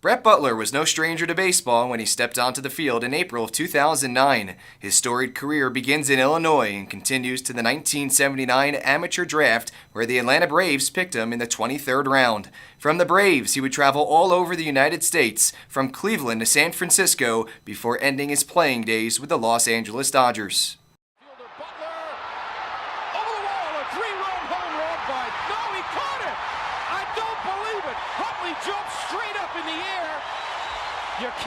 Brett Butler was no stranger to baseball when he stepped onto the field in April of 2009. His storied career begins in Illinois and continues to the 1979 amateur draft, where the Atlanta Braves picked him in the 23rd round. From the Braves, he would travel all over the United States, from Cleveland to San Francisco, before ending his playing days with the Los Angeles Dodgers.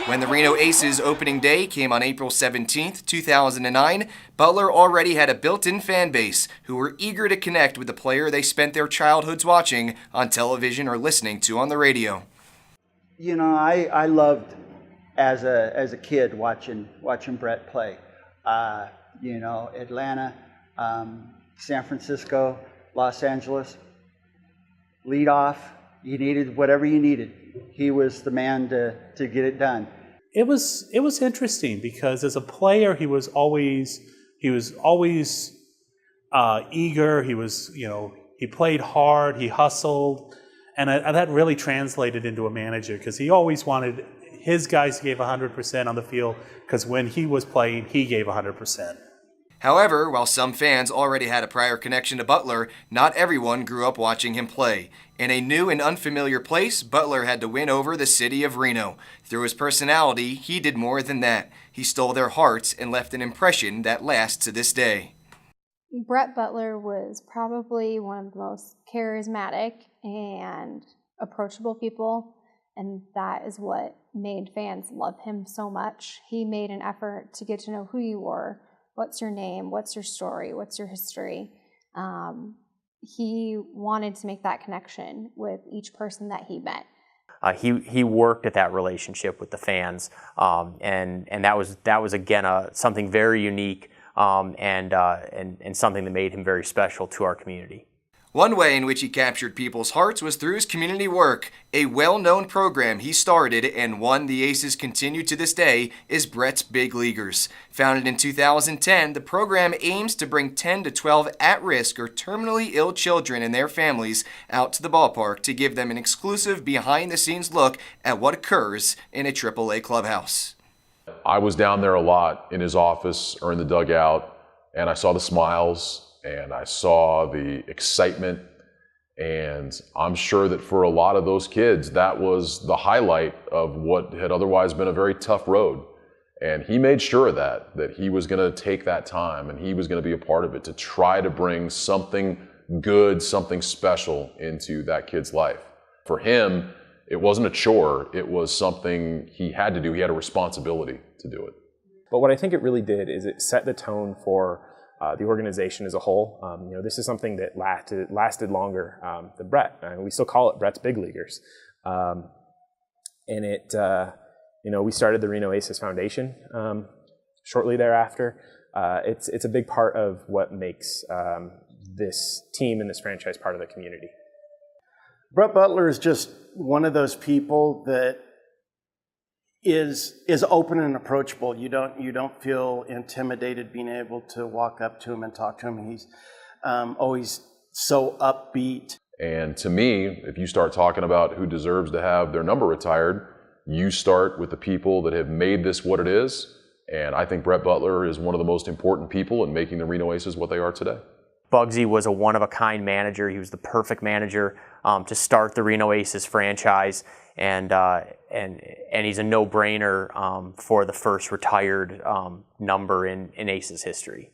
When the Reno Aces opening day came on April 17, 2009, Butler already had a built-in fan base who were eager to connect with the player they spent their childhoods watching on television or listening to on the radio. You know, I loved as a kid watching Brett play. You know, Atlanta, San Francisco, Los Angeles, lead off. You needed whatever you needed. He was the man to get it done. It was interesting because as a player, he was always eager. He played hard. He hustled, and that really translated into a manager because he always wanted his guys to give 100% on the field because when he was playing, he gave 100%. However, while some fans already had a prior connection to Butler, not everyone grew up watching him play. In a new and unfamiliar place, Butler had to win over the city of Reno. Through his personality, he did more than that. He stole their hearts and left an impression that lasts to this day. Brett Butler was probably one of the most charismatic and approachable people, and that is what made fans love him so much. He made an effort to get to know who you were. What's your name? What's your story? What's your history? He wanted to make that connection with each person that he met. He worked at that relationship with the fans, and that was again something very unique and something that made him very special to our community. One way in which he captured people's hearts was through his community work. A well-known program he started and one the Aces continue to this day is Brett's Big Leaguers. Founded in 2010, the program aims to bring 10 to 12 at-risk or terminally ill children and their families out to the ballpark to give them an exclusive behind-the-scenes look at what occurs in a AAA clubhouse. I was down there a lot in his office or in the dugout, and I saw the smiles. And I saw the excitement, and I'm sure that for a lot of those kids, that was the highlight of what had otherwise been a very tough road. And he made sure of that he was going to take that time and he was going to be a part of it to try to bring something good, something special into that kid's life. For him, it wasn't a chore. It was something he had to do. He had a responsibility to do it. But what I think it really did is it set the tone for the organization as a whole. This is something that lasted longer than Brett. We still call it Brett's Big Leaguers. We started the Reno Aces Foundation shortly thereafter. It's a big part of what makes this team and this franchise part of the community. Brett Butler is just one of those people that is open and approachable. You don't feel intimidated being able to walk up to him and talk to him. He's always so upbeat. And to me, if you start talking about who deserves to have their number retired, you start with the people that have made this what it is. And I think Brett Butler is one of the most important people in making the Reno Aces what they are today. Bugsy was a one-of-a-kind manager. He was the perfect manager to start the Reno Aces franchise, and he's a no-brainer for the first retired number in Aces history.